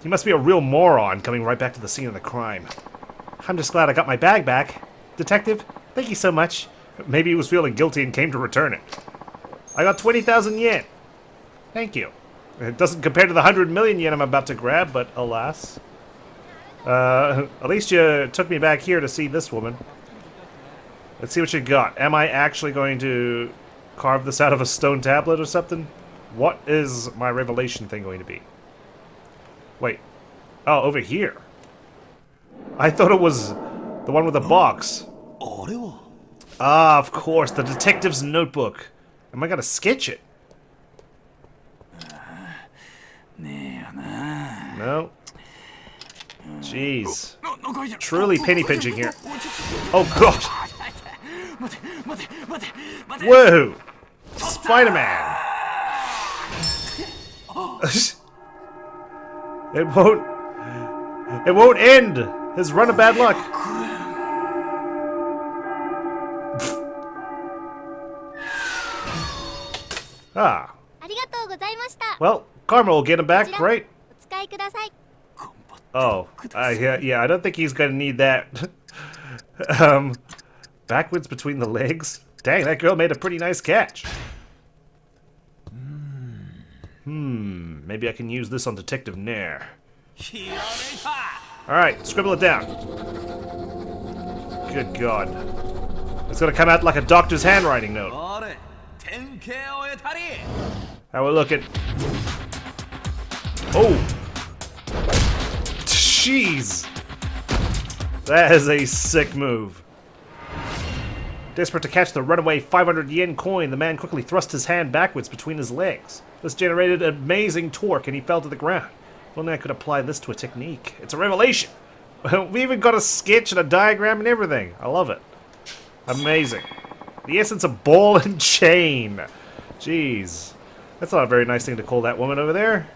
You must be a real moron coming right back to the scene of the crime. I'm just glad I got my bag back. Detective, thank you so much. Maybe he was feeling guilty and came to return it. I got 20,000 yen. Thank you. It doesn't compare to the 100 million yen I'm about to grab, but alas. At least you took me back here to see this woman. Let's see what you got. Am I actually going to carve this out of a stone tablet or something? What is my revelation thing going to be? Wait. Oh, over here. I thought it was the one with the box. Ah, of course, the detective's notebook. Am I gonna sketch it? No. Jeez. Truly penny pinching here. Oh god. Whoa! Spider-Man! It won't. It won't end. His run of bad luck. Ah. ありがとうございました。 Well, karma will get him back, right? お使いください。 Oh, yeah. I don't think he's gonna need that. Backwards between the legs. Dang, that girl made a pretty nice catch. Maybe I can use this on Detective Nair. Alright, scribble it down. Good God. It's gonna come out like a doctor's handwriting note. How we looking? Oh! Jeez! That is a sick move. Desperate to catch the runaway 500 yen coin, the man quickly thrust his hand backwards between his legs. This generated amazing torque and he fell to the ground. If only I could apply this to a technique. It's a revelation! We even got a sketch and a diagram and everything. I love it. Amazing. The essence of ball and chain. Jeez. That's not a very nice thing to call that woman over there.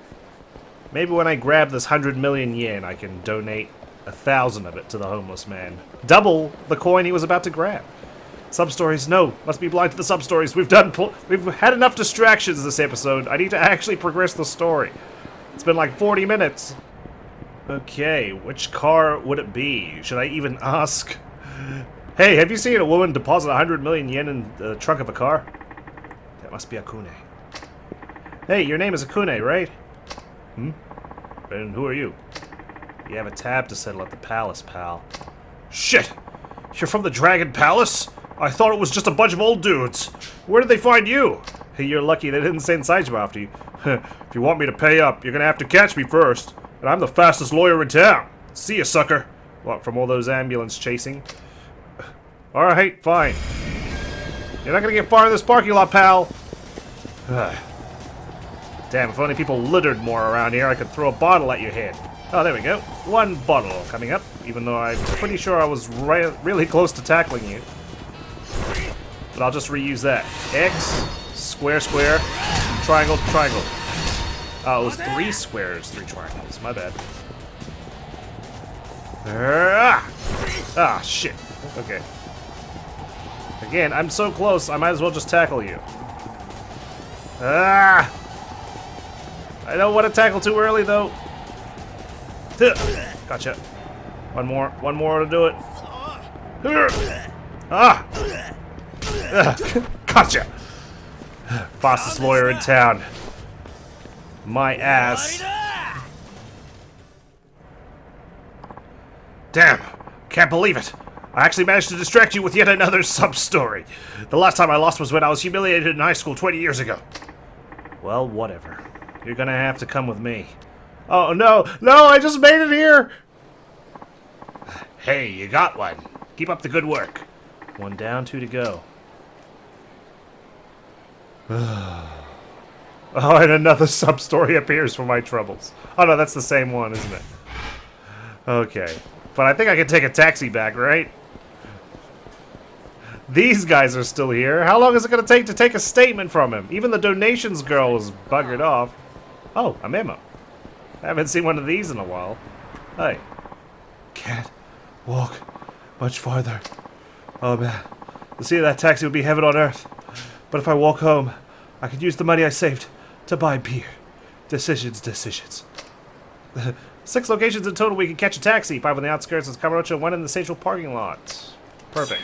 Maybe when I grab this 100 million yen, I can donate 1,000 of it to the homeless man. Double the coin he was about to grab. Sub-stories? No. Must be blind to the sub-stories. We've had enough distractions this episode. I need to actually progress the story. It's been like 40 minutes. Okay, which car would it be? Should I even ask? Hey, have you seen a woman deposit 100 million yen in the trunk of a car? That must be Akune. Hey, your name is Akune, right? And who are you? You have a tab to settle at the palace, pal. Shit! You're from the Dragon Palace? I thought it was just a bunch of old dudes. Where did they find you? Hey, you're lucky they didn't send Saijo after you. If you want me to pay up, you're gonna have to catch me first. And I'm the fastest lawyer in town. See ya, sucker. What, from all those ambulance chasing? Alright, fine. You're not gonna get far in this parking lot, pal. Damn, if only people littered more around here, I could throw a bottle at your head. Oh, there we go. One bottle coming up, even though I'm pretty sure I was really close to tackling you. But I'll just reuse that. X, square, square, triangle, triangle. Oh, it was 3 squares, 3 triangles. My bad. Ah, shit. Okay. Again, I'm so close, I might as well just tackle you. Ah! I don't want to tackle too early, though. Gotcha. One more to do it. Ah! Gotcha! Fastest lawyer in town. My ass. Damn! Can't believe it! I actually managed to distract you with yet another sub-story. The last time I lost was when I was humiliated in high school 20 years ago. Well, whatever. You're gonna have to come with me. Oh, no! No, I just made it here! Hey, you got one. Keep up the good work. 1 down, 2 to go. Oh, and another sub-story appears for my troubles. Oh, no, that's the same one, isn't it? Okay. But I think I can take a taxi back, right? These guys are still here. How long is it going to take a statement from him? Even the donations girl was buggered off. Oh, a memo. I haven't seen one of these in a while. Hey. Can't walk much farther. Oh, man. The seat of that taxi would be heaven on earth. But if I walk home, I could use the money I saved to buy beer. Decisions. 6 locations in total we can catch a taxi. 5 on the outskirts of Kamurocho, 1 in the central parking lot. Perfect.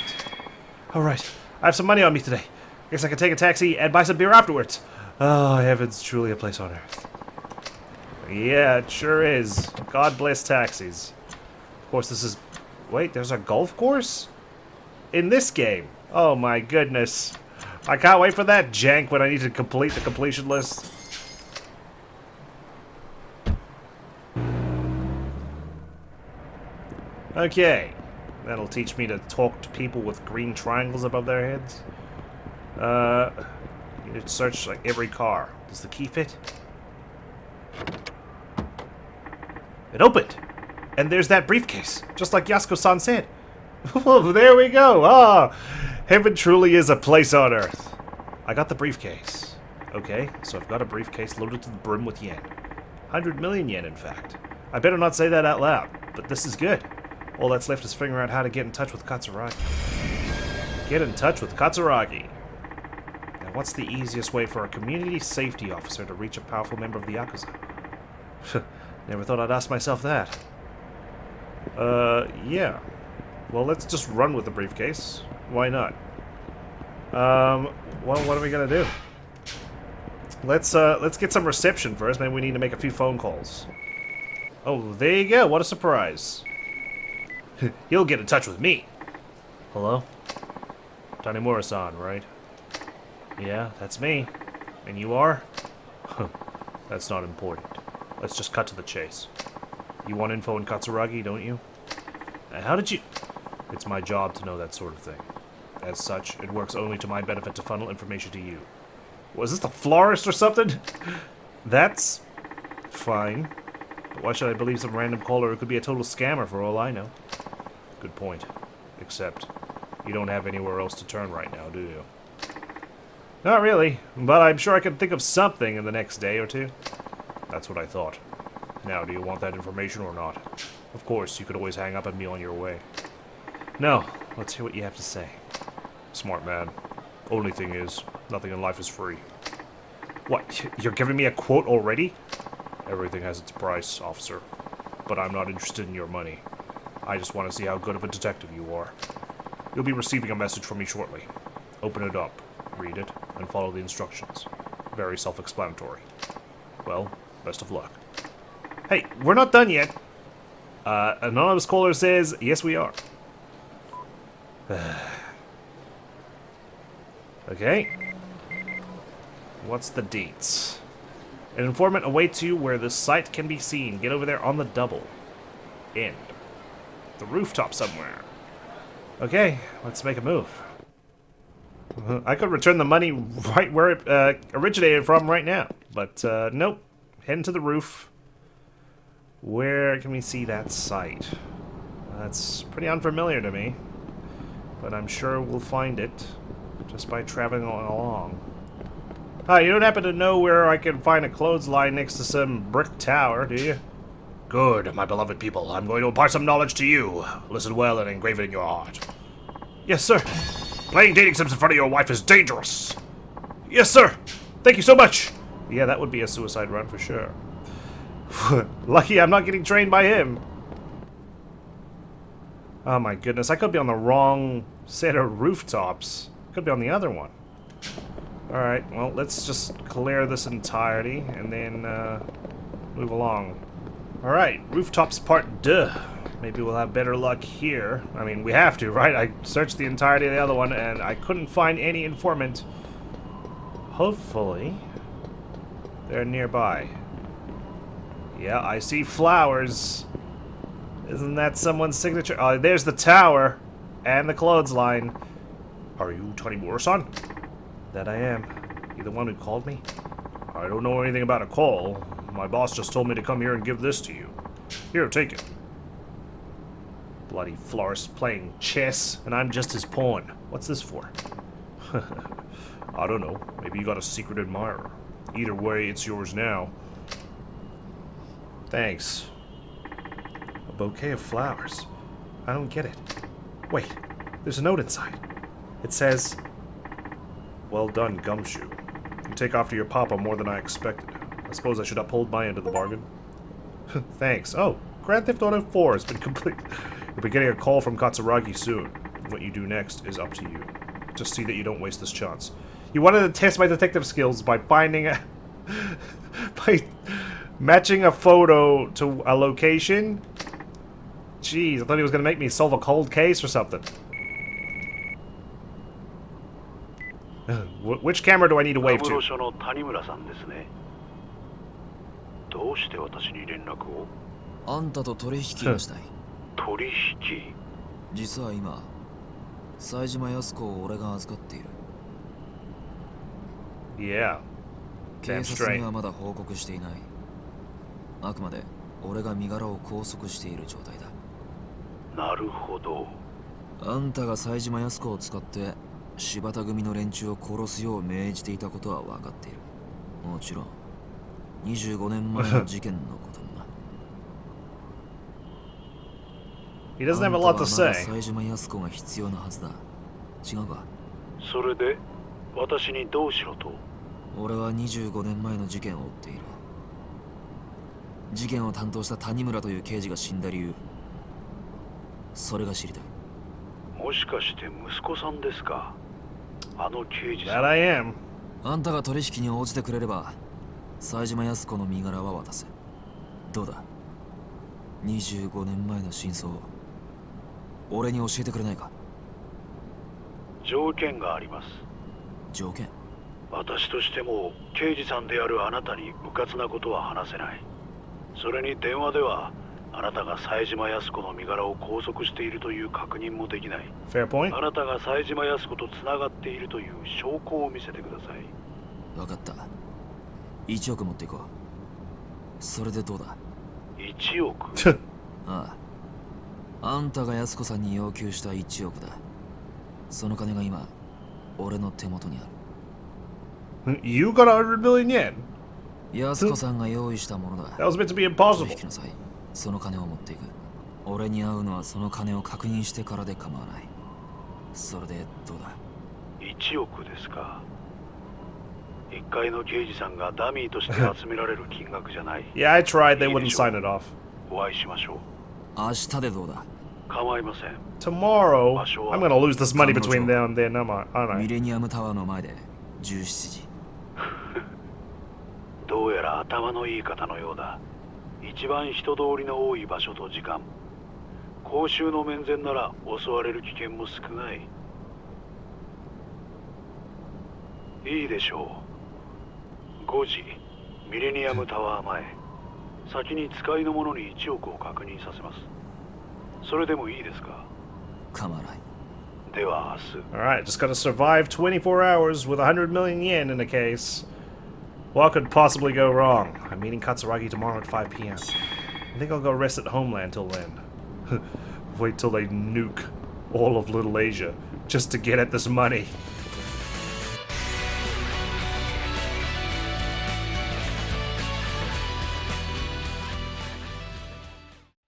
Alright, I have some money on me today. Guess I can take a taxi and buy some beer afterwards. Oh, heaven's truly a place on earth. Yeah, it sure is. God bless taxis. Of course, this is... Wait, there's a golf course? In this game? Oh my goodness. I can't wait for that jank when I need to complete the completion list. Okay. That'll teach me to talk to people with green triangles above their heads. You need to search like every car. Does the key fit? It opened! And there's that briefcase, just like Yasuko-san said. Well, there we go. Ah, heaven truly is a place on earth. I got the briefcase. Okay, so I've got a briefcase loaded to the brim with yen. 100 million yen, in fact. I better not say that out loud, but this is good. All that's left is figuring out how to get in touch with Katsuragi. Get in touch with Katsuragi. Now, what's the easiest way for a community safety officer to reach a powerful member of the Yakuza? Never thought I'd ask myself that. Yeah. Well, let's just run with the briefcase. Why not? Well, what are we gonna do? Let's get some reception first. Maybe we need to make a few phone calls. Oh, there you go. What a surprise. He'll get in touch with me. Hello? Tanimura-san, right? Yeah, that's me. And you are? That's not important. Let's just cut to the chase. You want info on Katsuragi, don't you? How did you... It's my job to know that sort of thing. As such, it works only to my benefit to funnel information to you. Was this the florist or something? That's... fine. But why should I believe some random caller who could be a total scammer for all I know? Good point. Except, you don't have anywhere else to turn right now, do you? Not really, but I'm sure I can think of something in the next day or two. That's what I thought. Now, do you want that information or not? Of course, you could always hang up and be on your way. No, let's hear what you have to say. Smart man. Only thing is, nothing in life is free. What, you're giving me a quote already? Everything has its price, officer. But I'm not interested in your money. I just want to see how good of a detective you are. You'll be receiving a message from me shortly. Open it up, read it, and follow the instructions. Very self-explanatory. Well, best of luck. Hey, we're not done yet. Anonymous caller says, yes we are. Okay. What's the dates? An informant awaits you where the site can be seen. Get over there on the double. End. The rooftop somewhere. Okay, let's make a move. I could return the money right where it originated from right now. But, nope. Heading to the roof. Where can we see that site? That's pretty unfamiliar to me. But I'm sure we'll find it just by traveling along. Hi, you don't happen to know where I can find a clothesline next to some brick tower, do you? Good, my beloved people. I'm going to impart some knowledge to you. Listen well and engrave it in your heart. Yes, sir. Playing dating sims in front of your wife is dangerous. Yes, sir. Thank you so much. Yeah, that would be a suicide run for sure. Lucky I'm not getting trained by him. Oh my goodness, I could be on the wrong set of rooftops. Could be on the other one. Alright, well, let's just clear this entirety and then move along. Alright, rooftops part 2. Maybe we'll have better luck here. I mean, we have to, right? I searched the entirety of the other one and I couldn't find any informant. Hopefully, they're nearby. Yeah, I see flowers. Isn't that someone's signature? Oh, there's the tower and the clothesline. Are you Tanimura-san? That I am. You the one who called me? I don't know anything about a call. My boss just told me to come here and give this to you. Here, take it. Bloody florist playing chess, and I'm just his pawn. What's this for? I don't know. Maybe you got a secret admirer. Either way, it's yours now. Thanks. A bouquet of flowers. I don't get it. Wait, there's a note inside. It says, well done, Gumshoe. You take after your papa more than I expected. I suppose I should uphold my end of the bargain. Thanks. Oh, Grand Theft Auto 4 has been complete. You'll be getting a call from Katsuragi soon. What you do next is up to you. Just see that you don't waste this chance. You wanted to test my detective skills by finding a... by matching a photo to a location? Jeez, I thought he was going to make me solve a cold case or something. Which camera do I need to wave to? どうして私に連絡を？あんたと取引をしたい。取引？実は今、冴島康子を俺が預かっている。Yeah. 警察にはまだ報告していない。あくまで俺が身柄を拘束している状態だ。なるほど。あんたが冴島康子を使って柴田組の連中を殺すよう命じていたことは分かっている。もちろん25年前の事件のこともな。 He doesn't have a lot to あんたはまだ say. 冴島康子が必要なはずだ。違うか？それで私にどうしろと？俺は25年前の事件を追っている。事件を担当した谷村という刑事が死んだ理由、それが知りたい。もしかして息子さんですか？あの刑事さ That ん。 I am. あんたが取引に応じてくれれば冴島康子の身柄は渡す。どうだ、25年前の真相を俺に教えてくれないか？条件があります。条件？私としても刑事さんであるあなたに迂闊なことは話せない。それに電話ではあなたが冴島康子の身柄を拘束しているという確認もできない。 Fair point. あなたが冴島康子とつながっているという証拠を見せてください。分かった。1億持っていこう。それでどうだ1億？ああ、あんたが安子さんに要求した1億だ。その金が今俺の手元にある。 You got 100 million yen. 安子さんが用意したものだ。 That was meant to be 取 impossible. 引の際その金を持っていく。俺に会うのはその金を確認してからで構わない。それでどうだ1億ですか。1階の刑事さんがダミーとして集められる金額じゃない。 Yeah, I tried. They wouldn't sign it off. お会いしましょう。明日でどうだ？構いません。 Tomorrow, I'm gonna lose this money between now and then, aren't ミ I? レニアムタワーの前で17時。どうやら頭のいい方のようだ。一番人通りの多い場所と時間。公衆の面前なら襲われる危険も少ない。いいでしょう。5時、ミレニアムタワー前。先に使いの者に1億を確認させます。それでもいいですか？構わない。では明日。 Alright, just gotta survive 24 hours with 100 million yen in the case. What could possibly go wrong? I'm meeting Katsuragi tomorrow at 5 p.m. I think I'll go rest at Homeland till then. Wait till they nuke all of Little Asia just to get at this money.